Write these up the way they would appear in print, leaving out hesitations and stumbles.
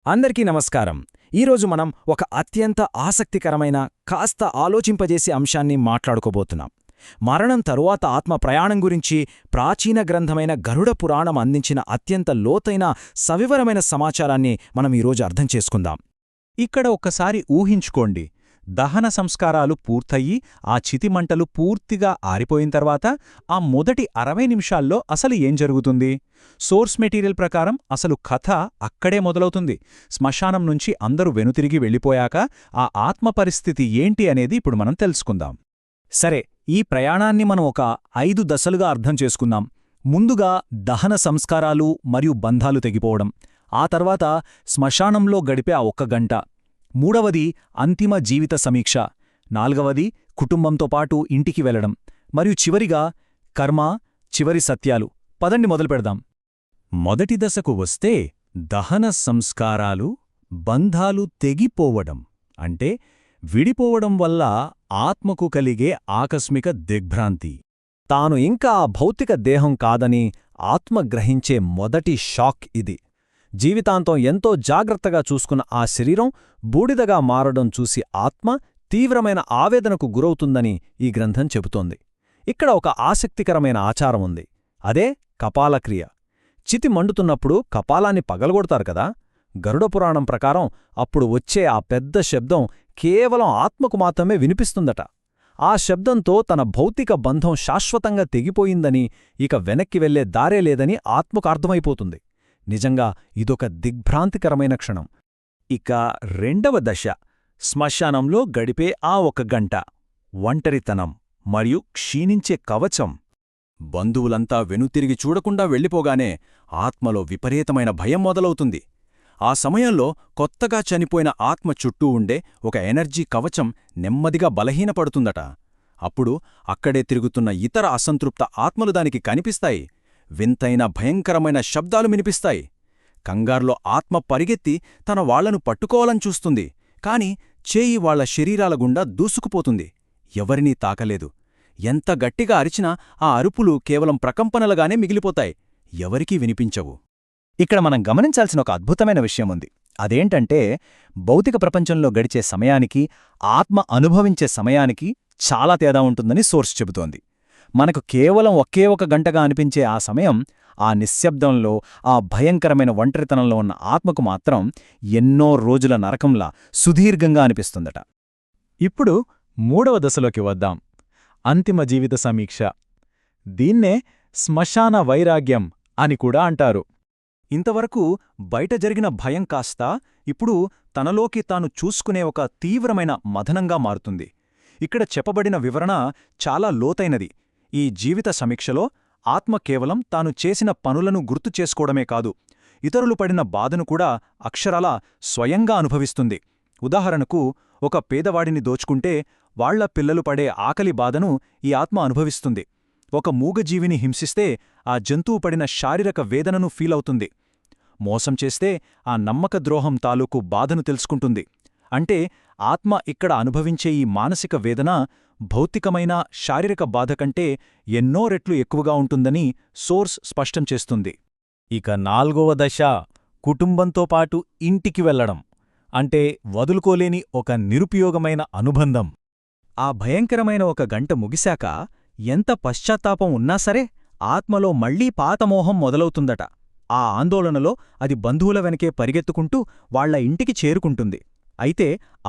అందరికీ నమస్కారం. ఈరోజు మనం ఒక అత్యంత ఆసక్తికరమైన, కాస్త ఆలోచింపజేసే అంశాన్ని మాట్లాడుకోబోతున్నాం. మరణం తరువాత ఆత్మ ప్రయాణం గురించి ప్రాచీన గ్రంథమైన గరుడ పురాణం అందించిన అత్యంత లోతైన, సవివరమైన సమాచారాన్ని మనం ఈరోజు అర్థం చేసుకుందాం. ఇక్కడ ఒక్కసారి ఊహించుకోండి, దహన సంస్కారాలు పూర్తయి ఆ చితిమంటలు పూర్తిగా ఆరిపోయిన తర్వాత ఆ మొదటి 60 నిమిషాల్లో అసలు ఏం జరుగుతుంది? సోర్స్ మెటీరియల్ ప్రకారం అసలు కథ అక్కడే మొదలవుతుంది. శ్మశానం నుంచి అందరూ వెనుతిరిగి వెళ్ళిపోయాక ఆ ఆత్మ పరిస్థితి ఏంటి అనేది ఇప్పుడు మనం తెలుసుకుందాం. సరే, ఈ ప్రయాణాన్ని మనం ఒక 5 దశలుగా అర్థం చేసుకుందాం. ముందుగా దహన సంస్కారాలు మరియు బంధాలు తెగిపోవడం, ఆ తర్వాత శ్మశానంలో గడిపే ఆ 1 గంట, మూడవది అంతిమ జీవిత సమీక్ష, నాల్గవది కుటుంబంతో పాటు ఇంటికి వెళ్లడం, మరియు చివరిగా కర్మ, చివరి సత్యాలు. పదండి మొదలుపెడదాం. మొదటి దశకు వస్తే దహన సంస్కారాలు, బంధాలు తెగిపోవడం అంటే విడిపోవడం వల్ల ఆత్మకు కలిగే ఆకస్మిక దిగ్భ్రాంతి. తాను ఇంకా ఆ భౌతిక దేహం కాదని ఆత్మ గ్రహించే మొదటి షాక్ ఇది. జీవితాంతం ఎంతో జాగ్రత్తగా చూసుకున్న ఆ శరీరం బూడిదగా మారడం చూసి ఆత్మ తీవ్రమైన ఆవేదనకు గురవుతుందని ఈ గ్రంథం చెబుతోంది. ఇక్కడ ఒక ఆసక్తికరమైన ఆచారం ఉంది. అదే కపాలక్రియ. చితి మండుతున్నప్పుడు కపాలాన్ని పగలగొడతారు కదా. గరుడపురాణం ప్రకారం అప్పుడు వచ్చే ఆ పెద్ద శబ్దం కేవలం ఆత్మకు మాత్రమే వినిపిస్తుందట. ఆ శబ్దంతో తన భౌతిక బంధం శాశ్వతంగా తెగిపోయిందని, ఇక వెనక్కి వెళ్లే దారే లేదని ఆత్మకు అర్థమైపోతుంది. నిజంగా ఇదొక దిగ్భ్రాంతికరమైన క్షణం. ఇక రెండవ దశ, శ్మశానంలో గడిపే ఆ 1 గంట, ఒంటరితనం మరియు క్షీణించే కవచం. బంధువులంతా వెనుతిరిగి చూడకుండా వెళ్ళిపోగానే ఆత్మలో విపరీతమైన భయం మొదలవుతుంది. ఆ సమయంలో కొత్తగా చనిపోయిన ఆత్మ చుట్టూ ఉండే ఒక ఎనర్జీ కవచం నెమ్మదిగా బలహీనపడుతుందట. అప్పుడు అక్కడే తిరుగుతున్న ఇతర అసంతృప్త ఆత్మలు దానికి కనిపిస్తాయి. వింతైన భయంకరమైన శబ్దాలు వినిపిస్తాయి. కంగారులో ఆత్మ పరిగెత్తి తన వాళ్లను పట్టుకోవాలని చూస్తుంది. కాని చేయి వాళ్ల శరీరాల గుండా దూసుకుపోతుంది. ఎవరినీ తాకలేదు. ఎంత గట్టిగా అరిచినా ఆ అరుపులు కేవలం ప్రకంపనలుగానే మిగిలిపోతాయి, ఎవరికీ వినిపించవు. ఇక్కడ మనం గమనించాల్సిన ఒక అద్భుతమైన విషయముంది. అదేంటంటే, భౌతిక ప్రపంచంలో గడిచే సమయానికి, ఆత్మ అనుభవించే సమయానికి చాలా తేడా ఉంటుందని సోర్స్ చెబుతోంది. మనకు కేవలం ఒకే 1 గంటగా అనిపించే ఆ సమయం, ఆ నిశ్శబ్దంలో, ఆ భయంకరమైన ఒంటరితనంలో ఉన్న ఆత్మకు మాత్రం ఎన్నో రోజుల నరకంలా సుదీర్ఘంగా అనిపిస్తుందట. ఇప్పుడు మూడవ దశలోకి వద్దాం, అంతిమ జీవిత సమీక్ష. దీన్నే శ్మశాన వైరాగ్యం అని కూడా అంటారు. ఇంతవరకు బయట జరిగిన భయం కాస్త ఇప్పుడు తనలోకి తాను చూసుకునే ఒక తీవ్రమైన మథనంగా మారుతుంది. ఇక్కడ చెప్పబడిన వివరణ చాలా లోతైనది. ఈ జీవిత సమీక్షలో ఆత్మ కేవలం తాను చేసిన పనులను గుర్తు చేసుకోవడమే కాదు, ఇతరులు పడిన బాధను కూడా అక్షరాలా స్వయంగా అనుభవిస్తుంది. ఉదాహరణకు, ఒక పేదవాడిని దోచుకుంటే వాళ్ల పిల్లలు పడే ఆకలి బాధను ఈ ఆత్మ అనుభవిస్తుంది. ఒక మూగజీవిని హింసిస్తే ఆ జంతువు పడిన శారీరక వేదనను ఫీలవుతుంది. మోసం చేస్తే ఆ నమ్మక ద్రోహం తాలూకు బాధను తెలుసుకుంటుంది. అంటే ఆత్మ ఇక్కడ అనుభవించే ఈ మానసిక వేదన భౌతికమైన శారీరక బాధ కంటే ఎన్నో రెట్లు ఎక్కువగా ఉంటుందని సోర్స్ స్పష్టం చేస్తుంది. ఇక 4వ దశ, కుటుంబంతో పాటు ఇంటికి వెళ్లడం. అంటే వదులుకోలేని ఒక నిరుపయోగమైన అనుబంధం. ఆ భయంకరమైన 1 గంట ముగిశాక ఎంత పశ్చాత్తాపం ఉన్నా సరే ఆత్మలో మళ్లీ పాతమోహం మొదలవుతుందట. ఆ ఆందోళనలో అది బంధువుల వెనకే పరిగెత్తుకుంటూ వాళ్ల ఇంటికి చేరుకుంటుంది. అయితే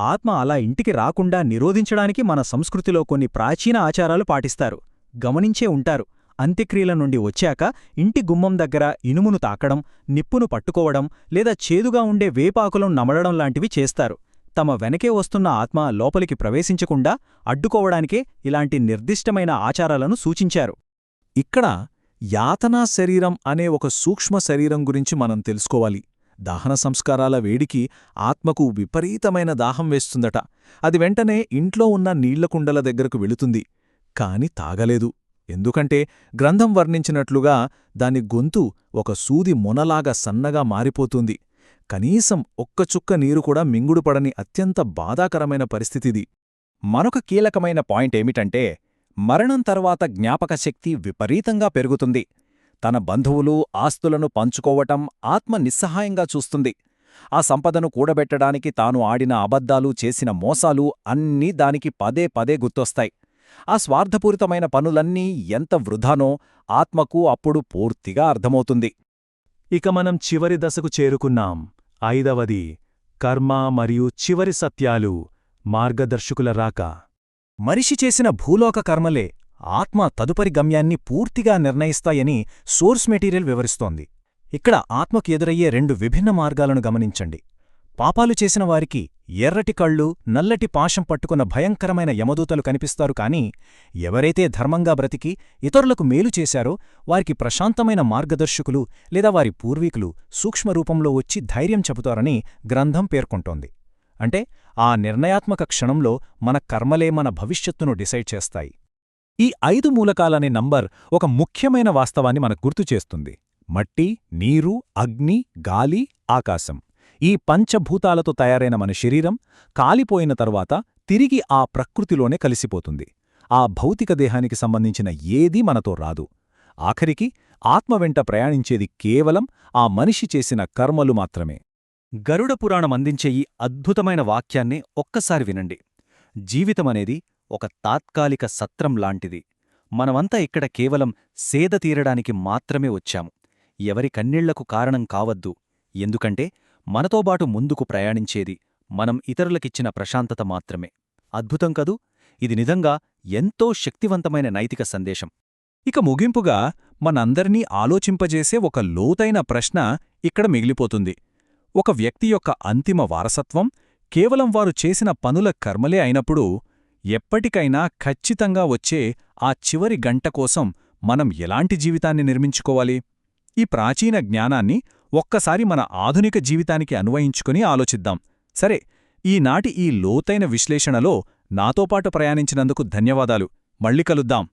ఆత్మ అలా ఇంటికి రాకుండా నిరోధించడానికి మన సంస్కృతిలో కొన్ని ప్రాచీన ఆచారాలు పాటిస్తారు. గమనించే ఉంటారు. అంత్యక్రియల నుండి వచ్చాక ఇంటి గుమ్మం దగ్గర ఇనుమును తాకడం, నిప్పును పట్టుకోవడం, లేదా చేదుగా ఉండే వేపాకులం నమలడం లాంటివి చేస్తారు. తమ వెనకే వస్తున్న ఆత్మ లోపలికి ప్రవేశించకుండా అడ్డుకోవడానికే ఇలాంటి నిర్దిష్టమైన ఆచారాలను సూచించారు. ఇక్కడ యాతనా శరీరం అనే ఒక సూక్ష్మ శరీరం గురించి మనం తెలుసుకోవాలి. దహన సంస్కారాల వేడికి ఆత్మకు విపరీతమైన దాహం వేస్తుందట. అది వెంటనే ఇంట్లో ఉన్న నీళ్లకుండల దగ్గరకు వెళుతుంది. కాని తాగలేదు. ఎందుకంటే గ్రంథం వర్ణించినట్లుగా దాని గొంతు ఒక సూది మొనలాగా సన్నగా మారిపోతుంది. కనీసం ఒక్క చుక్క నీరు కూడా మింగుడుపడని అత్యంత బాధాకరమైన పరిస్థితిది. మరొక కీలకమైన పాయింట్ ఏమిటంటే, మరణం తర్వాత జ్ఞాపకశక్తి విపరీతంగా పెరుగుతుంది. తన బంధువులు, ఆస్తులను పంచుకోవటం ఆత్మ నిస్సహాయంగా చూస్తుంది. ఆ సంపదను కూడబెట్టడానికి తాను ఆడిన అబద్ధాలు చేసిన మోసాలు అన్నీ దానికి పదే పదే గుర్తొస్తాయి. ఆ స్వార్థపూరితమైన పనులన్నీ ఎంత వృధానో ఆత్మకు అప్పుడు పూర్తిగా అర్థమవుతుంది. ఇక మనం చివరి దశకు చేరుకున్నాం. 5వది కర్మ మరియు చివరి సత్యాలు, మార్గదర్శకుల రాక. మనిషి చేసిన భూలోక కర్మలే ఆత్మ తదుపరి గమ్యాన్ని పూర్తిగా నిర్ణయిస్తాయని సోర్స్ మెటీరియల్ వివరిస్తోంది. ఇక్కడ ఆత్మకు ఎదురయ్యే 2 విభిన్న మార్గాలను గమనించండి. పాపాలు చేసిన వారికి ఎర్రటి కళ్ళు, నల్లటి పాశం పట్టుకున్న భయంకరమైన యమదూతలు కనిపిస్తారు. కాని ఎవరైతే ధర్మంగా బ్రతికి ఇతరులకు మేలు చేశారో వారికి ప్రశాంతమైన మార్గదర్శకులు లేదా వారి పూర్వీకులు సూక్ష్మరూపంలో వచ్చి ధైర్యం చెబుతారని గ్రంథం పేర్కొంటోంది. అంటే ఆ నిర్ణయాత్మక క్షణంలో మన కర్మలే మన భవిష్యత్తును డిసైడ్ చేస్తాయి. ఈ 5 మూలకాలనే నంబర్ ఒక ముఖ్యమైన వాస్తవాన్ని మనకు గుర్తుచేస్తుంది. మట్టి, నీరు, అగ్ని, గాలి, ఆకాశం ఈ పంచభూతాలతో తయారైన మన శరీరం కాలిపోయిన తరువాత తిరిగి ఆ ప్రకృతిలోనే కలిసిపోతుంది. ఆ భౌతిక దేహానికి సంబంధించిన ఏదీ మనతో రాదు. ఆఖరికి ఆత్మ వెంట ప్రయాణించేది కేవలం ఆ మనిషి చేసిన కర్మలు మాత్రమే. గరుడ పురాణం అందించే ఈ అద్భుతమైన వాక్యాన్నే ఒక్కసారి వినండి. జీవితమనేది ఒక తాత్కాలిక సత్రం లాంటిది. మనమంతా ఇక్కడ కేవలం సేద తీరడానికి మాత్రమే వచ్చాము. ఎవరి కన్నీళ్లకు కారణం కావద్దు. ఎందుకంటే మనతోబాటు ముందుకు ప్రయాణించేది మనం ఇతరులకిచ్చిన ప్రశాంతత మాత్రమే. అద్భుతం కదూ! ఇది నిజంగా ఎంతో శక్తివంతమైన నైతిక సందేశం. ఇక ముగింపుగా మనందర్నీ ఆలోచింపజేసే ఒక లోతైన ప్రశ్న ఇక్కడ మిగిలిపోతుంది. ఒక వ్యక్తి యొక్క అంతిమ వారసత్వం కేవలం వారు చేసిన పనుల కర్మలే అయినప్పుడు ఎప్పటికైనా ఖచ్చితంగా వచ్చే ఆ చివరి గంట కోసం మనం ఎలాంటి జీవితాన్ని నిర్మించుకోవాలి? ఈ ప్రాచీన జ్ఞానాన్ని ఒక్కసారి మన ఆధునిక జీవితానికి అన్వయించుకుని ఆలోచిద్దాం. సరే, ఈనాటి ఈ లోతైన విశ్లేషణలో నాతోపాటు ప్రయాణించినందుకు ధన్యవాదాలు. మళ్ళీ కలుద్దాం.